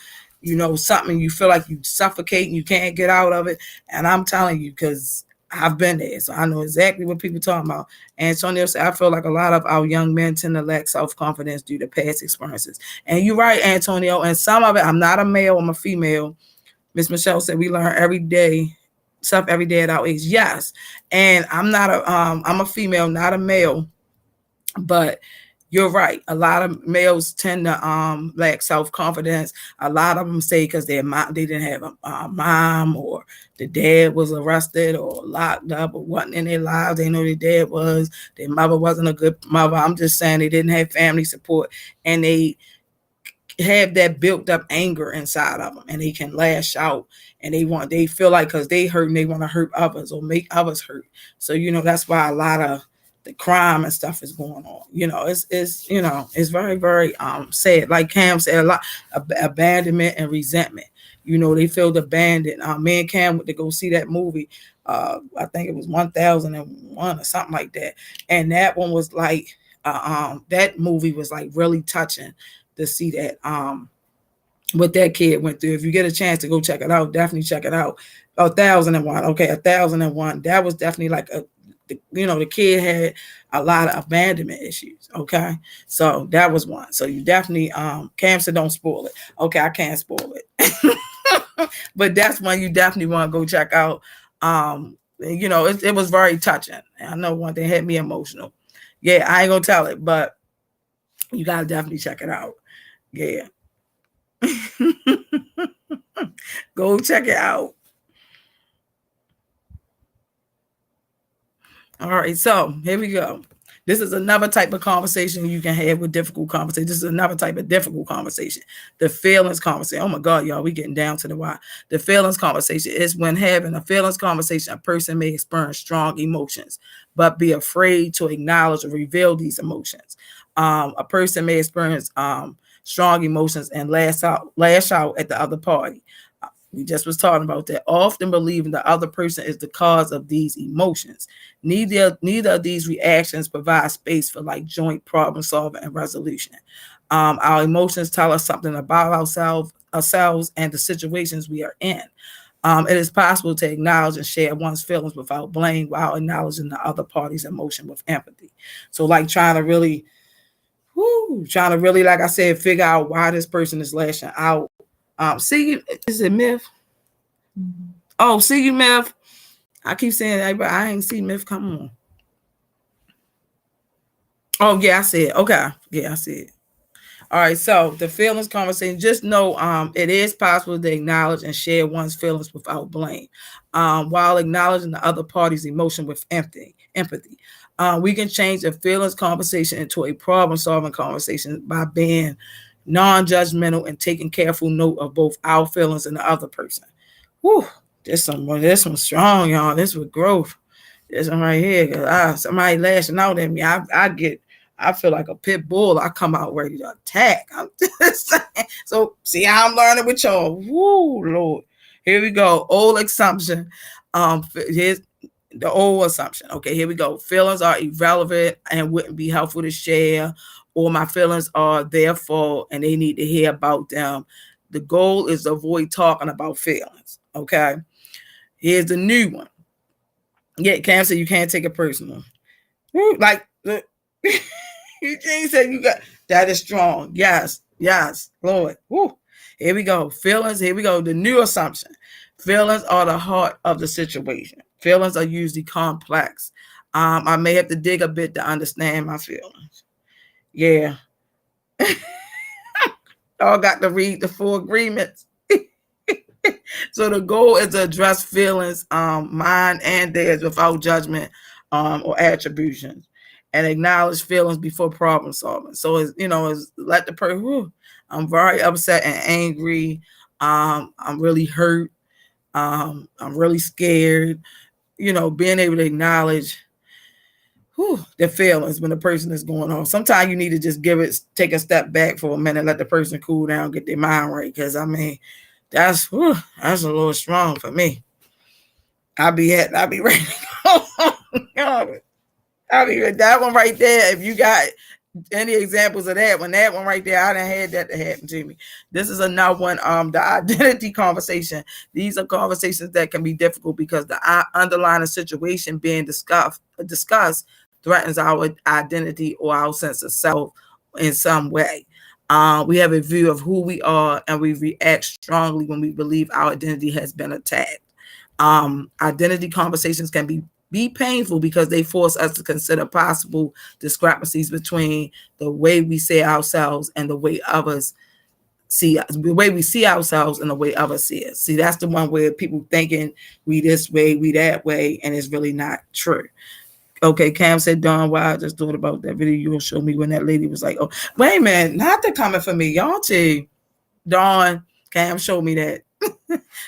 Something you feel like you suffocate and you can't get out of it. And I'm telling you, because I've been there, so I know exactly what people talking about. Antonio said, I feel like a lot of our young men tend to lack self-confidence due to past experiences. And you're right, Antonio. And some of it, I'm not a male, I'm a female. Miss Michelle said we learn every day, stuff every day at our age. Yes. And I'm a female, not a male, but you're right. A lot of males tend to lack self-confidence. A lot of them say because they didn't have a mom, or the dad was arrested or locked up or wasn't in their lives. They know their dad was. Their mother wasn't a good mother. I'm just saying they didn't have family support, and they have that built up anger inside of them, and they can lash out, and they feel like because they hurt and they want to hurt others or make others hurt. So that's why a lot of the crime and stuff is going on. It's very, very sad. Like Cam said, a lot of abandonment and resentment. They feel abandoned. Me and Cam went to go see that movie. I think it was 1001 or something like that, and that one was like that movie was like really touching to see that what that kid went through. If you get a chance to go check it out, definitely check it out. 1001. Okay, 1001. That was definitely like the kid had a lot of abandonment issues. Okay, so that was one. So you definitely Cam said don't spoil it. Okay, I can't spoil it. But that's one you definitely want to go check out. It was very touching. I know one thing had me emotional. Yeah, I ain't gonna tell it, but you gotta definitely check it out. Yeah. Go check it out. All right, so here we go. This is another type of conversation you can have with difficult conversation. This is another type of difficult conversation. The feelings conversation. Oh my God, y'all, we getting down to the why. The feelings conversation is when having a feelings conversation, a person may experience strong emotions, but be afraid to acknowledge or reveal these emotions. A person may experience strong emotions and lash out at the other party. We just was talking about that. Often believing the other person is the cause of these emotions. Neither of these reactions provide space for like joint problem solving and resolution. Our emotions tell us something about ourselves and the situations we are in. It is possible to acknowledge and share one's feelings without blame while acknowledging the other party's emotion with empathy. So like trying to really, like I said, figure out why this person is lashing out. See, is it Myth? Mm-hmm. Oh, see you, Myth. I keep saying that, but I ain't see Myth come on. Oh, yeah, I see it. Okay. Yeah, I see it. All right, so the feelings conversation, just know it is possible to acknowledge and share one's feelings without blame, while acknowledging the other party's emotion with empathy. We can change the feelings conversation into a problem-solving conversation by being non-judgmental and taking careful note of both our feelings and the other person. Whew, this one strong, y'all. This was growth. This one right here, somebody lashing out at me. I feel like a pit bull. I come out ready to attack. I'm just saying. So see how I'm learning with y'all. Woo, Lord. Here we go. Old assumption. Here's the old assumption. Okay, here we go. Feelings are irrelevant and wouldn't be helpful to share, or my feelings are their fault and they need to hear about them. The goal is to avoid talking about feelings. Okay. Here's the new one. Yeah, Cancer, you can't take it personal. Woo, like Eugene said, you got that is strong. Yes, Lord. Woo. Here we go. Feelings. Here we go. The new assumption. Feelings are the heart of the situation. Feelings are usually complex. I may have to dig a bit to understand my feelings. Yeah. Y'all got to read the 4 agreements. So the goal is to address feelings, mine and theirs, without judgment, or attribution, and acknowledge feelings before problem solving. So it's, it's let the person, I'm very upset and angry. I'm really hurt. I'm really scared. Being able to acknowledge their feelings when the person is going off. Sometimes you need to just take a step back for a minute, let the person cool down, get their mind right. Because that's a little strong for me. I'll be ready to go. I'll be that one right there. If you got any examples of that one right there, I done had that to happen to me. This is another one. The identity conversation. These are conversations that can be difficult because the underlying situation being discussed threatens our identity or our sense of self in some way. We have a view of who we are, and we react strongly when we believe our identity has been attacked. Identity conversations can be painful because they force us to consider possible discrepancies between the way we see ourselves and the way others see us, the way we see ourselves and the way others see us. See, that's the one where people thinking we this way, we that way, and it's really not true. Okay, Cam said, Dawn, why I just thought about that video you'll show me when that lady was like, oh, wait a minute, not the comment for me. Y'all too. Dawn, Cam showed me that.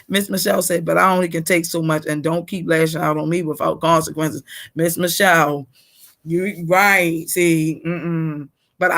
Miss Michelle said, but I only can take so much, and don't keep lashing out on me without consequences. Miss Michelle, you right. See, but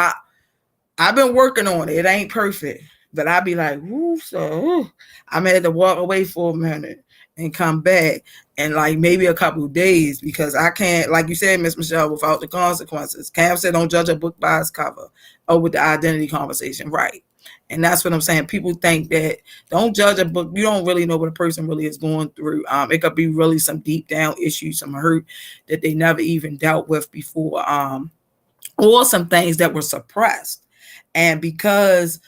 I've been working on it. It ain't perfect, but I be like, I'm had to walk away for a minute and come back, and like maybe a couple of days, because I can't, like you said, Miss Michelle, without the consequences. Cam said, don't judge a book by its cover. Oh, with the identity conversation, right? And that's what I'm saying. People think that don't judge a book. You don't really know what a person really is going through. It could be really some deep down issues, some hurt that they never even dealt with before, or some things that were suppressed. And because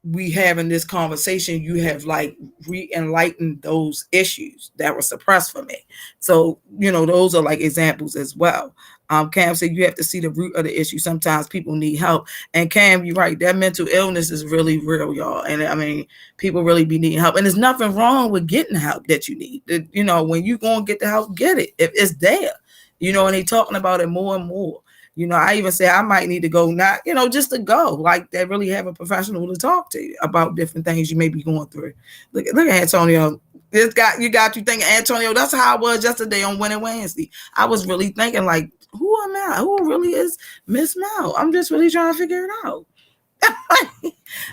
we having this conversation, you have like re-enlightened those issues that were suppressed for me. So, those are like examples as well. Cam said you have to see the root of the issue. Sometimes people need help. And Cam, you're right. That mental illness is really real, y'all. And people really be needing help. And there's nothing wrong with getting the help that you need. When you go and get the help, get it. If it's there, and they talking about it more and more. I even say I might need to go, not, just to go, like they really have a professional to talk to you about different things you may be going through. Look at Antonio. This got you thinking, Antonio, that's how I was yesterday on Winning Wednesday. I was really thinking like, who am I? Who really is Miss Mel? I'm just really trying to figure it out.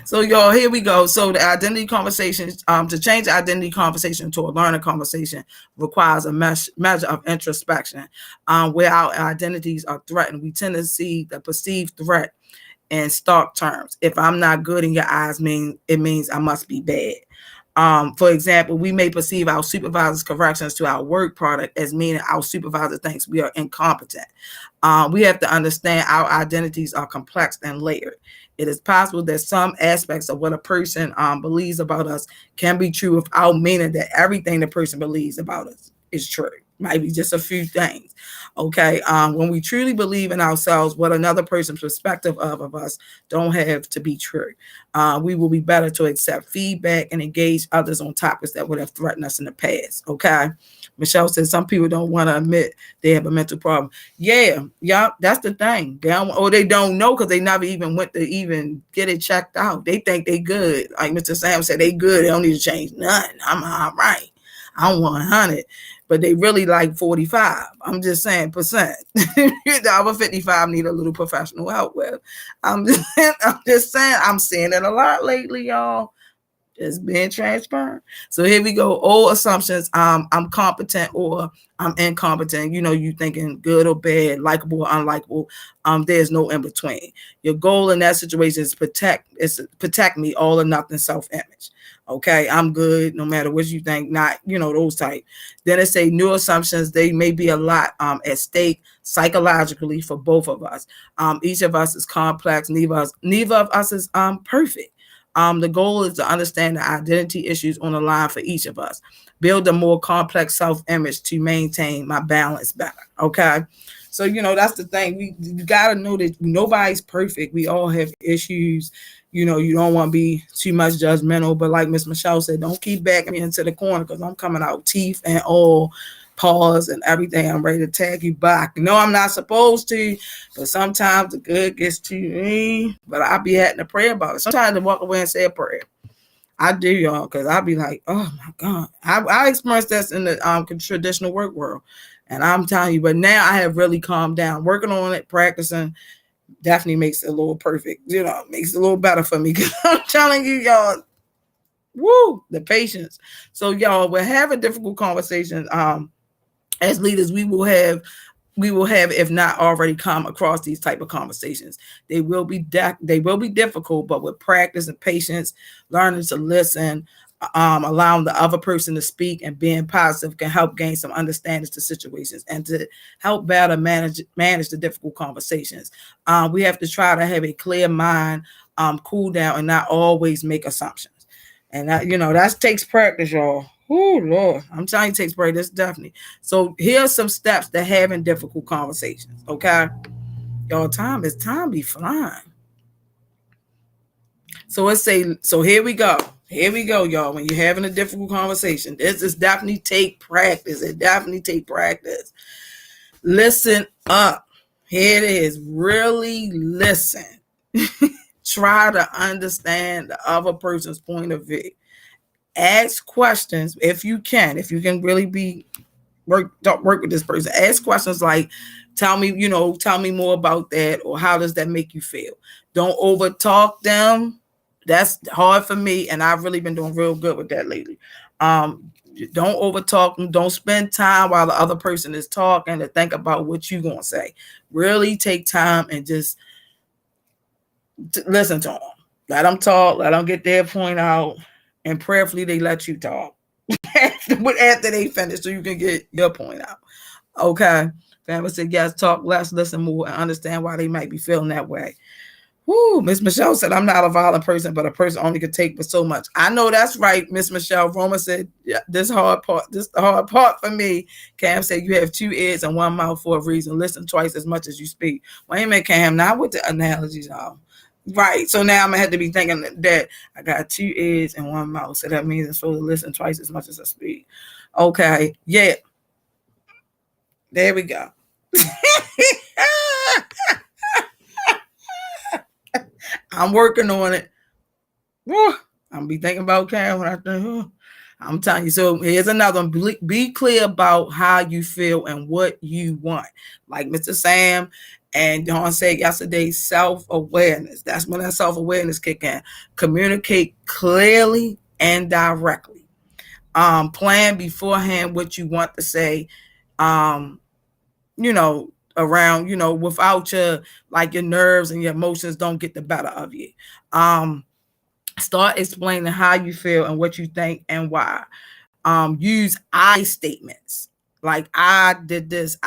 So y'all, here we go. So the identity conversation, to change the identity conversation to a learning conversation requires a measure of introspection. Where our identities are threatened, we tend to see the perceived threat in stark terms. If I'm not good in your eyes, it means I must be bad. For example, we may perceive our supervisor's corrections to our work product as meaning our supervisor thinks we are incompetent. We have to understand our identities are complex and layered. It is possible that some aspects of what a person believes about us can be true without meaning that everything the person believes about us is true. Might be just a few things. Okay. When we truly believe in ourselves, what another person's perspective of us don't have to be true. We will be better to accept feedback and engage others on topics that would have threatened us in the past. Okay. Michelle says some people don't want to admit they have a mental problem. Yeah, that's the thing. They don't know because they never even went to even get it checked out. They think they good. Like Mr. Sam said, they good. They don't need to change nothing. I'm all right. I'm 100, but they really like 45. I'm just saying percent. The other 55 need a little professional help with. I'm just saying. I'm seeing it a lot lately, y'all. Just being transparent. So here we go. All assumptions. I'm competent or I'm incompetent. You thinking good or bad, likable or unlikable. There's no in between. Your goal in that situation is protect me, all or nothing self-image. Okay, I'm good no matter what you think. Not those type. Then it say new assumptions. They may be a lot at stake psychologically for both of us. Each of us is complex. Neither of us is perfect. The goal is to understand the identity issues on the line for each of us. Build a more complex self-image to maintain my balance better. Okay. So, that's the thing. You got to know that nobody's perfect. We all have issues. You know, you don't want to be too much judgmental, but like Miss Michelle said, don't keep backing me into the corner because I'm coming out teeth and all, paws and everything. I'm ready to tag you back. No, I'm not supposed to, but sometimes the good gets to me. But I be having to pray about it. Sometimes I walk away and say a prayer. I do, y'all, because I be like, oh my God. I experienced this in the traditional work world. And I'm telling you, but now I have really calmed down. Working on it, practicing, definitely makes it a little perfect. You know, makes it a little better for me. Because I'm telling you, y'all, woo, the patience. So, y'all, we're having difficult conversations. As leaders, we will have, if not already come across these type of conversations. They will be difficult, but with practice and patience, learning to listen, allowing the other person to speak and being positive can help gain some understanding to situations and to help better manage the difficult conversations. We have to try to have a clear mind, cool down, and not always make assumptions. And that, that takes practice, y'all. Oh Lord, I'm telling you, it takes practice, definitely. So here's some steps to having difficult conversations. Okay, y'all, time be flying. So here we go. Here we go, y'all. When you're having a difficult conversation, this is definitely take practice. It definitely take practice. Listen up. Here it is. Really listen. Try to understand the other person's point of view. Ask questions if you can really work with this person. Ask questions like, tell me more about that, or how does that make you feel? Don't over talk them. That's hard for me, and I've really been doing real good with that lately. Don't over talk them. Don't spend time while the other person is talking to think about what you're gonna say. Really take time and just listen to them. Let them talk. Let them get their point out, and prayerfully they let you talk after they finish, so you can get your point out. Okay. Family said, yes, talk less, listen more, and understand why they might be feeling that way. Woo, Miss Michelle said, I'm not a violent person, but a person only can take but so much. I know that's right, Miss Michelle. Roma said, yeah, this the hard part for me. Cam said, you have 2 ears and 1 mouth for a reason. Listen twice as much as you speak. Wait a minute, Cam, not with the analogies, y'all. Right. So now I'm gonna have to be thinking that I got 2 ears and 1 mouth. So that means I'm supposed to listen twice as much as I speak. Okay. Yeah. There we go. I'm working on it. I'm gonna be thinking about Karen when I think. I'm telling you. So here's another one. Be clear about how you feel and what you want. Like Mr. Sam and Dawn said yesterday, self-awareness. That's when that self-awareness kick in. Communicate clearly and directly. Plan beforehand what you want to say. Around, without your nerves and your emotions don't get the better of you. Start explaining how you feel and what you think and why. Use I statements like I did this,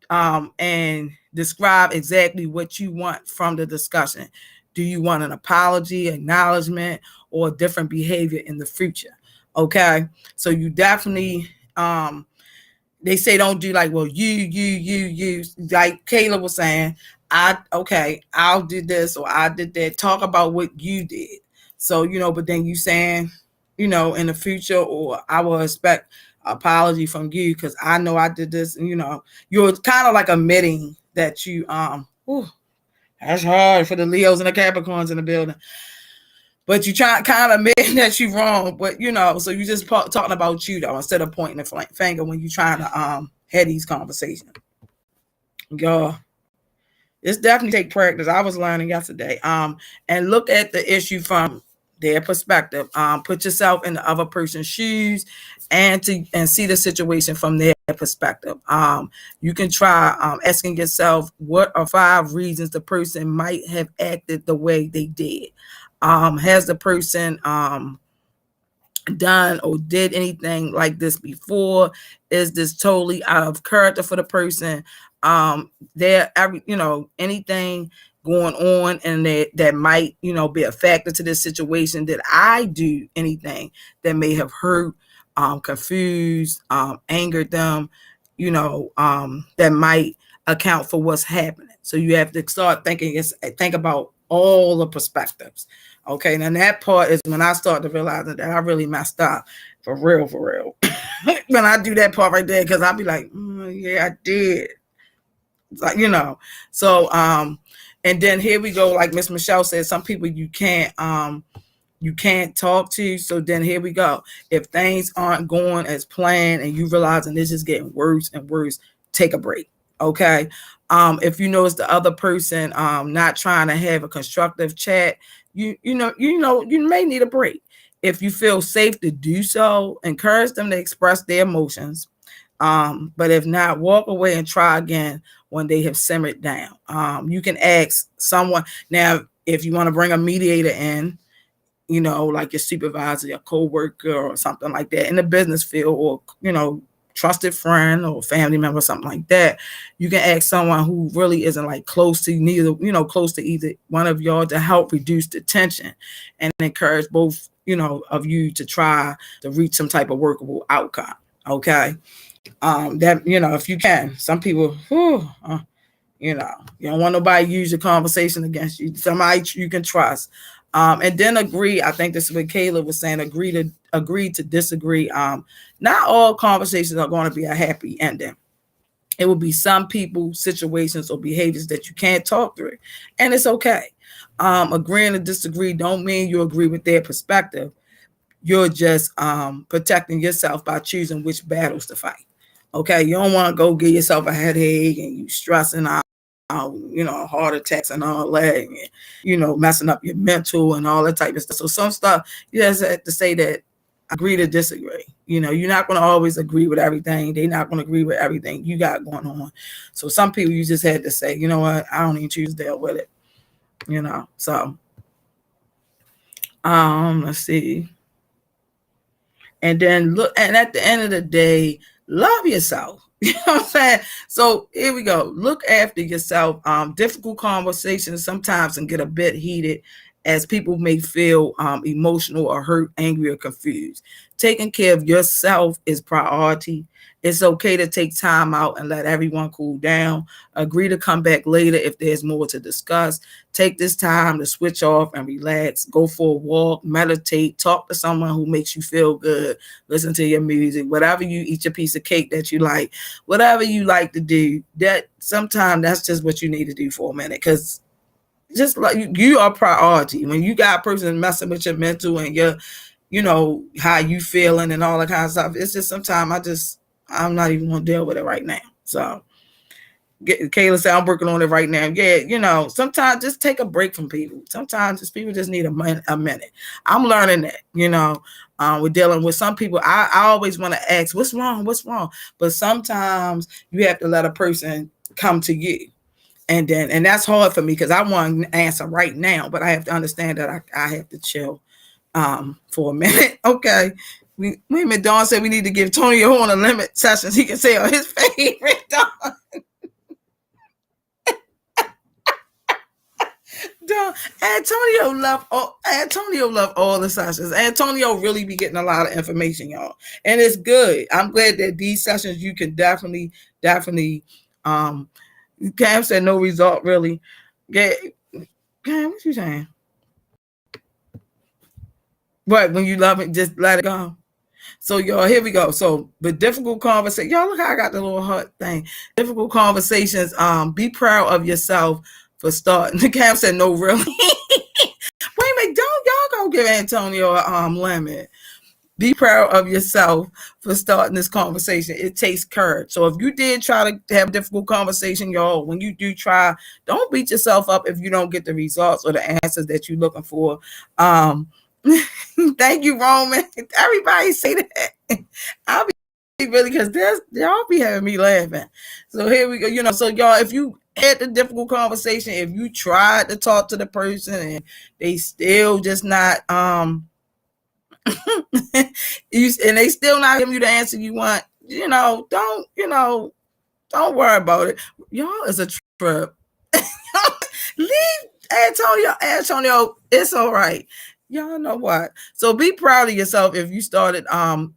and describe exactly what you want from the discussion. Do you want an apology, acknowledgement, or different behavior in the future? Okay, so you definitely they say don't do like, well, you, like Kayla was saying, I'll do this or I did that. Talk about what you did. So, but then you saying, in the future, or I will expect apology from you because I know I did this. And, you're kind of like admitting that you, that's hard for the Leos and the Capricorns in the building. But you try kind of admit that you're wrong, but so you just talking about you though instead of pointing the finger when you're trying to have these conversations. Y'all, it's definitely take practice. I was learning yesterday. And look at the issue from their perspective. Put yourself in the other person's shoes and see the situation from their perspective. You can try asking yourself, what are 5 reasons the person might have acted the way they did? Has the person done or did anything like this before? Is this totally out of character for the person? Anything going on and that might, be a factor to this situation? Did I do anything that may have hurt, confused, angered them, that might account for what's happening? So you have to start think about all the perspectives. Okay, and then that part is when I start to realize that I really messed up for real, for real. When I do that part right there, because I'll be like, yeah, I did. Like, so and then here we go, like Miss Michelle said, some people you can't talk to. So then here we go. If things aren't going as planned and you realizing this is getting worse and worse, take a break. Okay. If you notice the other person not trying to have a constructive chat, you may need a break. If you feel safe to do so, encourage them to express their emotions. But if not, walk away and try again when they have simmered down. You can ask someone. Now, if you want to bring a mediator in, like your supervisor, your coworker, or something like that in the business field, or, trusted friend or family member, something like that, you can ask someone who really isn't like close to either one of y'all to help reduce the tension and encourage both, of you to try to reach some type of workable outcome. Okay. That, if you can, some people, you don't want nobody to use your conversation against you. Somebody you can trust. And then agree. I think this is what Kayla was saying. Agree to disagree. Not all conversations are going to be a happy ending. It will be some people, situations, or behaviors that you can't talk through, and it's okay. Agreeing to disagree don't mean you agree with their perspective. You're just protecting yourself by choosing which battles to fight. Okay, you don't want to go get yourself a headache and you stressing out, heart attacks and all that, and, messing up your mental and all that type of stuff. So some stuff you just have to say that agree to disagree. You're not going to always agree with everything. They're not going to agree with everything you got going on. So some people you just had to say, you know what, I don't even choose to deal with it. So let's see. And then look, and at the end of the day, love yourself. You know what I'm saying? So here we go. Look after yourself. Difficult conversations sometimes can get a bit heated as people may feel emotional or hurt, angry, or confused. Taking care of yourself is priority. It's okay to take time out and let everyone cool down. Agree to come back later if there's more to discuss. Take this time to switch off and relax. Go for a walk, meditate, talk to someone who makes you feel good. Listen to your music, whatever you eat your piece of cake that you like, whatever you like to do. That sometimes that's just what you need to do for a minute, because just like you are priority. When you got a person messing with your mental and your, how you feeling and all that kind of stuff, it's just sometimes I'm not even going to deal with it right now. So Kayla said, I'm working on it right now. Yeah, sometimes just take a break from people. Sometimes people just need a minute. I'm learning that, we're dealing with some people. I always want to ask, what's wrong? But sometimes you have to let a person come to you. And that's hard for me because I want an answer right now, but I have to understand that I have to chill for a minute. Okay. Wait a minute, Dawn said we need to give Tony a horn of limit sessions. He can say on his favorite. Dawn. Antonio love all the sessions. Antonio really be getting a lot of information, y'all, and it's good. I'm glad that these sessions you can definitely. Cam said no result really. Yeah, Cam, what you saying? What, when you love it, just let it go. So y'all, here we go. So the difficult conversation, y'all look how I got the little heart thing. Difficult conversations. Be proud of yourself for starting. The Cam said no really. Wait a minute, don't y'all gonna give Antonio a limit. Be proud of yourself for starting this conversation. It takes courage. So if you did try to have a difficult conversation, y'all, when you do try, don't beat yourself up if you don't get the results or the answers that you're looking for. Thank you, Roman. Everybody say that. I'll be really, because y'all be having me laughing. So here we go. So y'all, if you had the difficult conversation, if you tried to talk to the person and they still just not and they still not giving you the answer you want, don't worry about it. Y'all is a trip. Leave Antonio, it's all right. Y'all know what? So be proud of yourself if you started,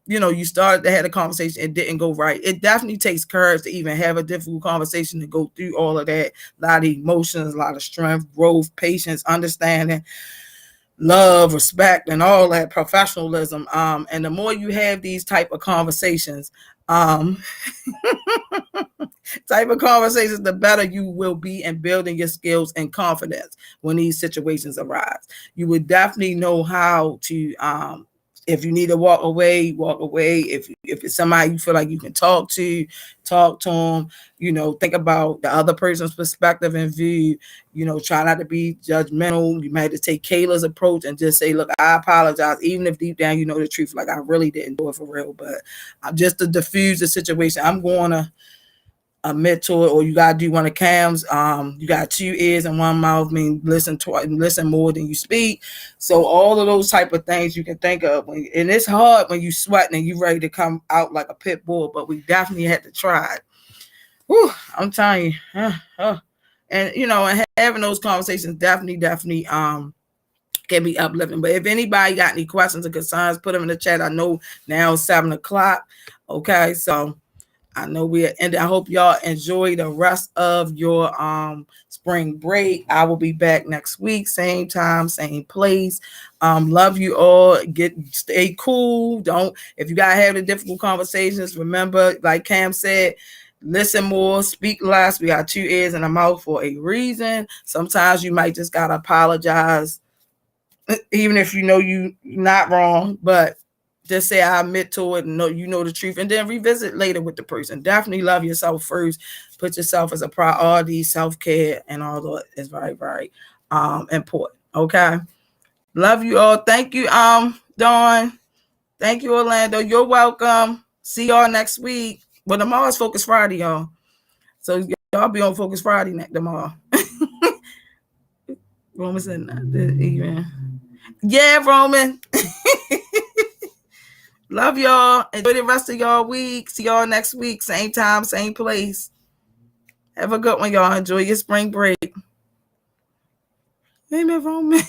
you started to have a conversation and didn't go right. It definitely takes courage to even have a difficult conversation to go through all of that. A lot of emotions, a lot of strength, growth, patience, understanding, love, respect, and all that professionalism. And the more you have these type of conversations, um, the better you will be in building your skills and confidence when these situations arise. You would definitely know how to, if you need to walk away, walk away. If it's somebody you feel like you can talk to them. Think about the other person's perspective and view. Try not to be judgmental. You might have to take Kayla's approach and just say, look, I apologize, even if deep down you know the truth, like I really didn't do it for real, but just to diffuse the situation, I'm going to admit to it. Or you gotta do one of Cam's. You got 2 ears and 1 mouth. I mean, listen more than you speak. So all of those type of things you can think of. And it's hard when you sweating and you ready to come out like a pit bull, but we definitely had to try it. Whew, I'm telling you. And and having those conversations definitely can be uplifting. But if anybody got any questions or concerns, put them in the chat. I know now it's 7:00. Okay, so I know we are ended. I hope y'all enjoy the rest of your spring break. I will be back next week, same time, same place. Love you all. Stay cool. If you gotta have the difficult conversations, remember, like Cam said, listen more, speak less. We got 2 ears and a mouth for a reason. Sometimes you might just gotta apologize, even if you're not wrong, but just say I admit to it and know the truth, and then revisit later with the person. Definitely love yourself first. Put yourself as a priority. Self-care and all that is very, very important. Okay. Love you all. Thank you, Dawn. Thank you, Orlando. You're welcome. See y'all next week. Well, tomorrow's Focus Friday, y'all. So y'all be on Focus Friday tomorrow. Roman said not even. Yeah, Roman. Love y'all. Enjoy the rest of y'all week. See y'all next week. Same time, same place. Have a good one, y'all. Enjoy your spring break. Amen, Roman.